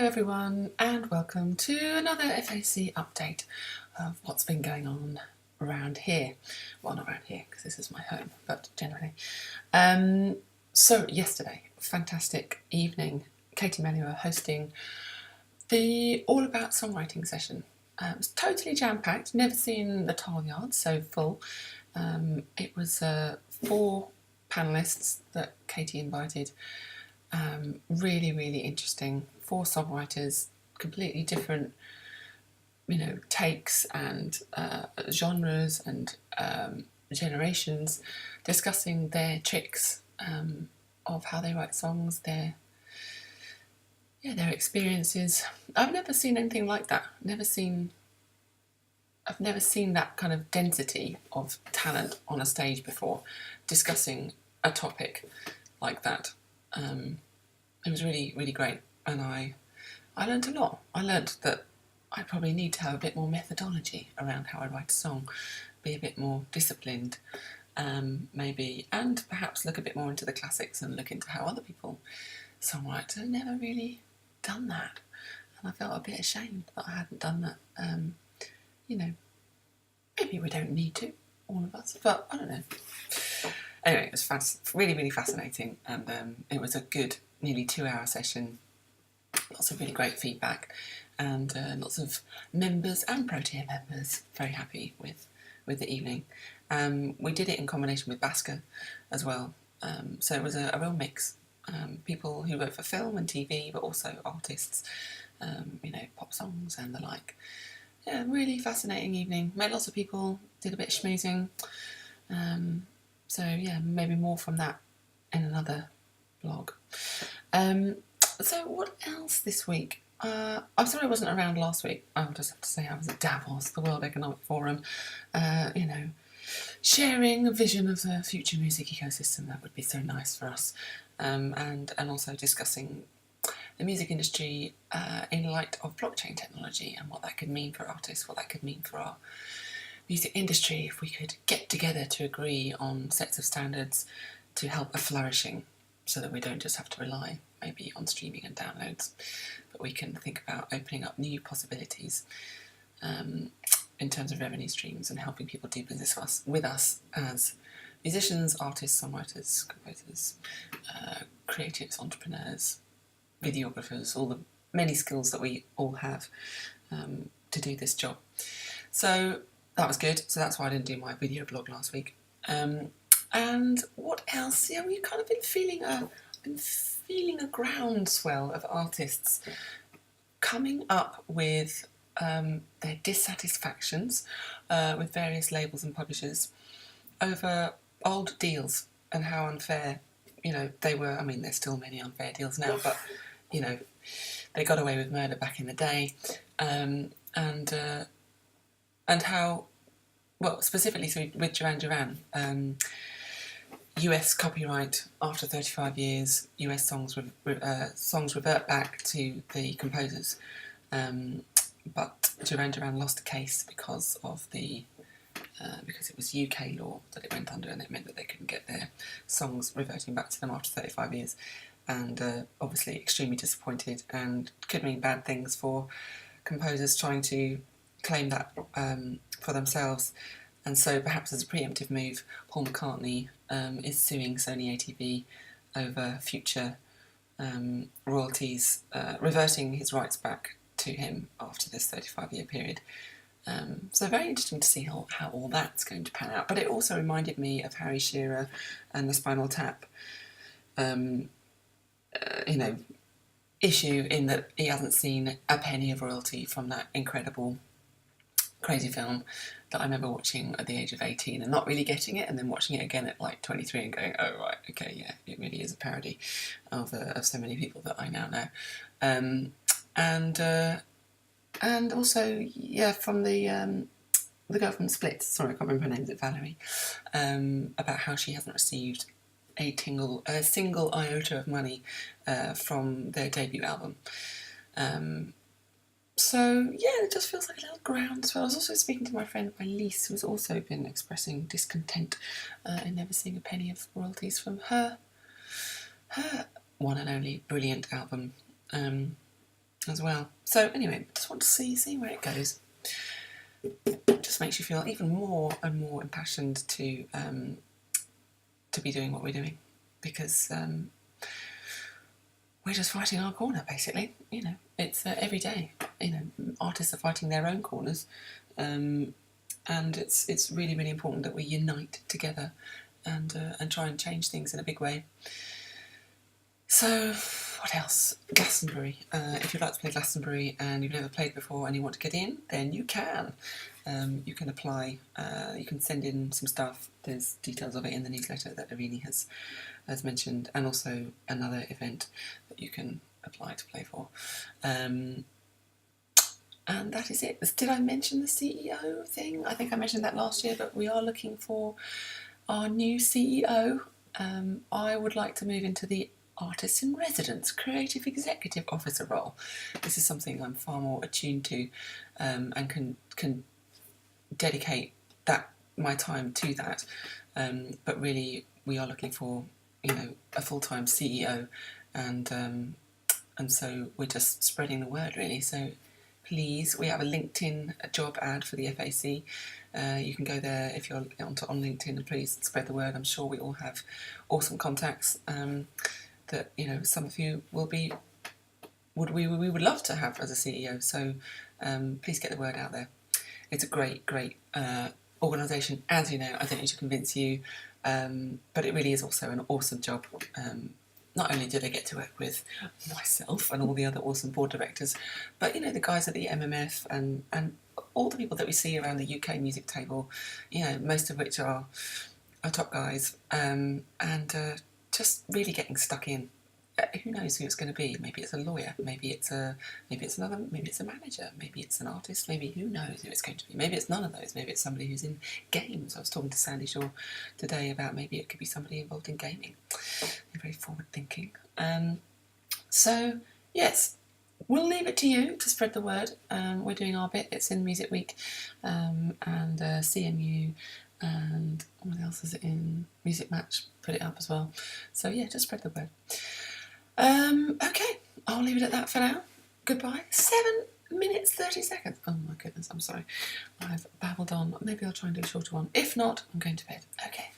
everyone, and welcome to another FAC update of what's been going on around here. Well, not around here because this is my home, but generally. So yesterday, fantastic evening, Katie Melua hosting the All About Songwriting session. It was totally jam-packed, never seen the tile yard so full. It was 4 panelists that Katie invited. Really, really interesting. 4 songwriters, completely different, takes and genres and generations, discussing their tricks of how they write songs, their experiences. I've never seen anything like that. I've never seen that kind of density of talent on a stage before, discussing a topic like that. It was really, really great, and I learnt a lot. I learnt that I probably need to have a bit more methodology around how I write a song, be a bit more disciplined, maybe, and perhaps look a bit more into the classics and look into how other people songwrite. I've never really done that, and I felt a bit ashamed that I hadn't done that. Maybe we don't need to, all of us, but I don't know. Anyway, it was really, really fascinating, and it was a good nearly 2-hour session. Lots of really great feedback, and lots of members and Pro-tier members very happy with the evening. We did it in combination with Basker as well, so it was a real mix. People who work for film and TV, but also artists, pop songs and the like. Yeah, really fascinating evening. Met lots of people, did a bit of schmoozing. So yeah, maybe more from that in another blog. So what else this week? I'm sorry I wasn't around last week. I'll just have to say I was at Davos, the World Economic Forum, sharing a vision of the future music ecosystem. That would be so nice for us. And also discussing the music industry in light of blockchain technology and what that could mean for artists, what that could mean for our music industry if we could get together to agree on sets of standards to help a flourishing, so that we don't just have to rely maybe on streaming and downloads, but we can think about opening up new possibilities in terms of revenue streams and helping people do business with us as musicians, artists, songwriters, composers, creatives, entrepreneurs, videographers, all the many skills that we all have to do this job. So that was good. So that's why I didn't do my video blog last week. And what else? Yeah, we've kind of been feeling a groundswell of artists coming up with their dissatisfactions with various labels and publishers over old deals and how unfair, they were. I mean, there's still many unfair deals now, but they got away with murder back in the day, and how, well, specifically with Duran Duran, US copyright after 35 years, US songs revert back to the composers, but Duran Duran lost a case because it was UK law that it went under, and it meant that they couldn't get their songs reverting back to them after 35 years, and obviously extremely disappointed, and could mean bad things for composers trying to claim that for themselves. And so perhaps as a preemptive move, Paul McCartney is suing Sony ATV over future royalties, reverting his rights back to him after this 35-year period. So very interesting to see how all that's going to pan out. But it also reminded me of Harry Shearer and the Spinal Tap issue, in that he hasn't seen a penny of royalty from that incredible, crazy film that I remember watching at the age of 18 and not really getting it, and then watching it again at like 23 and going, oh right, okay, yeah, it really is a parody of so many people that I now know. And also, yeah, from the girl from Split, sorry, I can't remember her name, is it Valerie, about how she hasn't received a single iota of money from their debut album. So, yeah, it just feels like a little groundswell. I was also speaking to my friend Elise, who's also been expressing discontent in never seeing a penny of royalties from her one and only brilliant album. as well. So anyway, just want to see where it goes. Just makes you feel even more and more impassioned to be doing what we're doing, because we're just fighting our corner, basically. You know, it's every day. You know, artists are fighting their own corners, and it's really, really important that we unite together and try and change things in a big way. So, what else? Glastonbury. If you'd like to play Glastonbury and you've never played before and you want to get in, then you can. You can apply. You can send in some stuff. There's details of it in the newsletter that Irene has mentioned, and also another event that you can apply to play for. And that is it. Did I mention the CEO thing? I think I mentioned that last year, but we are looking for our new CEO. I would like to move into the Artist in Residence Creative Executive Officer role. This is something I'm far more attuned to, and can dedicate my time to that. But really, we are looking for, you know, a full-time CEO, and so we're just spreading the word, really. So please, we have a LinkedIn job ad for the FAC. You can go there if you're on LinkedIn, and please spread the word. I'm sure we all have awesome contacts that, you know, some of you we would love to have as a CEO. So please get the word out there. It's a great organisation, as you know. I don't need to convince you, but it really is also an awesome job. Not only do they get to work with myself and all the other awesome board directors, but, you know, the guys at the MMF and all the people that we see around the UK music table, you know, most of which are top guys, and just really getting stuck in. Who knows who it's going to be? Maybe it's a lawyer, maybe it's a manager, maybe it's an artist, maybe who knows who it's going to be. Maybe it's none of those. Maybe it's somebody who's in games. I was talking to Sandy Shaw today about maybe it could be somebody involved in gaming. They're very forward thinking. So yes, we'll leave it to you to spread the word. We're doing our bit. It's in Music Week, and CMU, and what else is it in? Music Match put it up as well. So yeah, just spread the word. Okay, I'll leave it at that for now. Goodbye. 7 minutes 30 seconds. Oh my goodness, I'm sorry. I've babbled on. Maybe I'll try and do a shorter one. If not, I'm going to bed. Okay.